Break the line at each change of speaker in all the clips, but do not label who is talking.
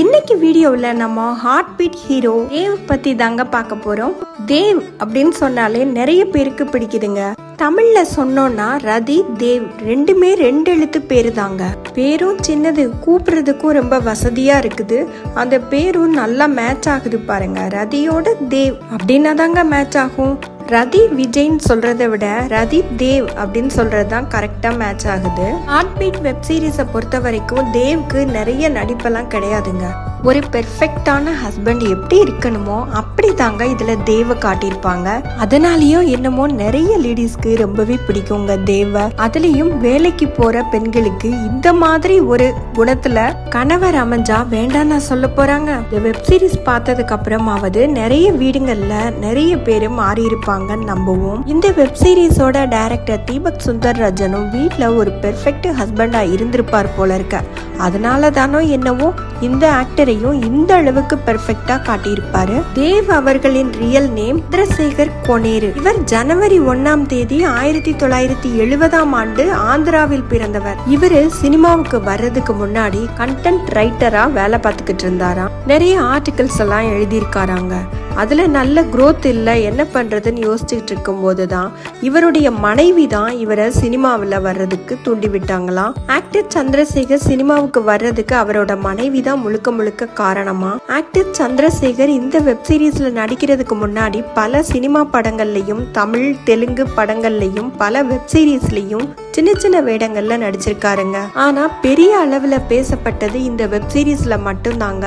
இன்னைக்கு வீடியோவில் நம்ம ஹார்ட் பீட் ஹீரோ தேவ் பத்தி தாங்க பார்க்க போறோம். தேவ் அப்படின்னு சொன்னாலே நிறைய பேருக்கு பிடிக்குதுங்க. தமிழ்ல சொன்னோம்னா ரதி தேவ் ரெண்டுமே ரெண்டு எழுத்து பேரு தாங்க. பேரும் சின்னது, கூப்பிடுறதுக்கும் ரொம்ப வசதியா இருக்குது. அந்த பேரும் நல்லா மேட்ச் ஆகுது பாருங்க. ரதியோட தேவ் அப்படின்னா தாங்க மேட்ச் ஆகும். ரதி விஜய்ன்னு சொல்றதை விட ரதி தேவ் அப்படின்னு சொல்றதுதான் கரெக்டா மேட்ச் ஆகுது. ஹார்ட் பீட் வெப் சீரிஸை பொறுத்த வரைக்கும் தேவ்க்கு நிறைய நடிப்பெல்லாம் கிடையாதுங்க. ஒரு பெர்ஃபெக்டான ஹஸ்பண்ட் எப்படி இருக்கணுமோ அப்படி தாங்க இதுல தேவ காட்டியிருப்பாங்க. அதனாலயோ என்னமோ நிறைய லேடிஸ்க்கு ரொம்பவே பிடிக்குங்க தேவ. அதுலயும் வேலைக்கு போற பெண்களுக்கு இந்த மாதிரி ஒரு குணத்துல கணவர் அமைஞ்சா வேண்டாம் நான் சொல்ல போறாங்க. இந்த வெப் சீரிஸ் பார்த்ததுக்கு அப்புறமாவது நிறைய வீடுகள்ல நிறைய பேரு மாறி இருப்பாங்கன்னு நம்புவோம். இந்த வெப் சீரிஸோட டைரக்டர் தீபக் சுந்தர்ராஜனும் வீட்டுல ஒரு பெர்ஃபெக்ட் ஹஸ்பண்டா இருந்திருப்பார் போல இருக்க. அதனால தானோ என்னவோ இந்த ஆக்டரையும் இந்த அளவுக்கு பெர்ஃபெக்டா காட்டியிருப்பாரு. தேவ் அவர்களின் ரியல் நேம் சந்திரசேகர் கொனேரு. இவர் ஜனவரி 1ஆம் தேதி 1970 ஆந்திராவில் பிறந்தவர். இவரு சினிமாவுக்கு வர்றதுக்கு முன்னாடி கண்டென்ட் ரைட்டரா வேலை பார்த்துக்கிட்டு இருந்தாராம். நிறைய ஆர்டிகல்ஸ் எல்லாம் எழுதியிருக்காராங்க. அதுல நல்ல growth இல்ல, என்ன பண்றதுன்னு யோசிச்சுட்டு இருக்கும் போதுதான் இவருடைய மனைவி தான் இவரை சினிமாவில் வர்றதுக்கு தூண்டி விட்டாங்களாம். ஆக்டர் சந்திரசேகர் சினிமாவுக்கு வர்றதுக்கு அவரோட மனைவி தான் முழுக்க முழுக்க காரணமா. ஆக்டர் சந்திரசேகர் இந்த வெப் சீரிஸ்ல நடிக்கிறதுக்கு முன்னாடி பல சினிமா படங்கள்லயும் தமிழ் தெலுங்கு படங்கள்லயும் பல வெப் சீரிஸ்லயும் சின்ன சின்ன வேடங்கள்ல நடிச்சிருக்காருங்க. ஆனா பெரிய அளவுல பேசப்பட்டது இந்த வெப் சீரிஸ்ல மட்டும்தாங்க.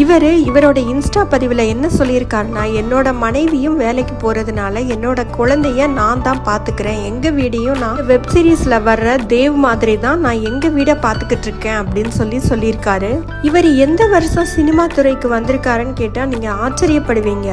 இவரோட இன்ஸ்டா பதிவுல என்ன சொல்லியிருக்காருன்னா, என்னோட மனைவியும் வேலைக்கு போறதுனால என்னோட குழந்தைய நான் தான் பாத்துக்கிறேன். எங்க வீடையும் நான் வெப் சீரிஸ்ல வர்ற தேவ் மாதிரி தான் நான் எங்க வீட பாத்துக்கிட்டு இருக்கேன் அப்படின்னு சொல்லியிருக்காரு. இவர் எந்த வருஷம் சினிமா துறைக்கு வந்திருக்காருன்னு கேட்டா நீங்க ஆச்சரியப்படுவீங்க.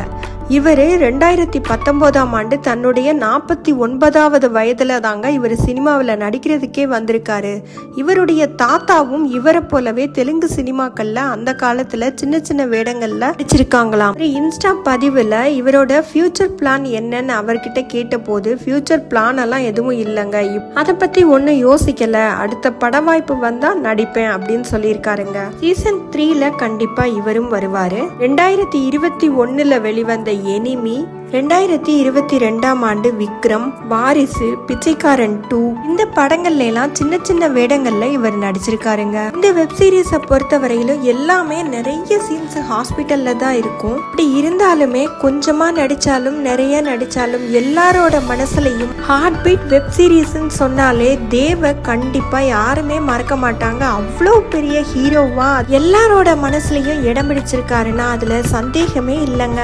இவர் 2019ஆம் ஆண்டு தன்னுடைய 49வது வயதுல தாங்க இவர் சினிமாவில் நடிக்கிறதுக்கே வந்திருக்காரு. இவருடைய தாத்தாவும் இவரை போலவே தெலுங்கு சினிமாக்கள்ல அந்த காலத்துல சின்ன சின்ன வேடங்கள்ல நடிச்சிருக்காங்களாம். இன்ஸ்டா பதிவுல இவரோட ஃபியூச்சர் பிளான் என்னன்னு அவர்கிட்ட கேட்ட போது ஃபியூச்சர் பிளான் எல்லாம் எதுவும் இல்லைங்க, அதை பத்தி ஒன்னும் யோசிக்கல, அடுத்த பட வாய்ப்பு வந்தா நடிப்பேன் அப்படின்னு சொல்லியிருக்காருங்க. சீசன் 3ல கண்டிப்பா இவரும் வருவாரு. 2021ல வெளிவந்த எனிமி, 2022ஆம் ஆண்டு விக்ரம், வாரிசு, பிச்சைக்காரன் 2 இந்த படங்கள்ல எல்லாம் சின்ன சின்ன வேடங்கள்ல இவர் நடிச்சிருக்காருங்க. இந்த வெப் சீரிஸை பொறுத்த வரையிலும் எல்லாமே நிறைய சீன்ஸ் ஹாஸ்பிட்டல்ல தான் இருக்கும். அப்படி இருந்தாலுமே கொஞ்சமா நடிச்சாலும் நிறைய நடிச்சாலும் எல்லாரோட மனசுலயும் ஹார்ட் பீட் வெப் சீரிஸ்ன்னு சொன்னாலே தேவ கண்டிப்பா யாருமே மறக்க மாட்டாங்க. அவ்வளோ பெரிய ஹீரோவா எல்லாரோட மனசுலயும் இடம் பிடிச்சிருக்காருன்னா அதுல சந்தேகமே இல்லைங்க.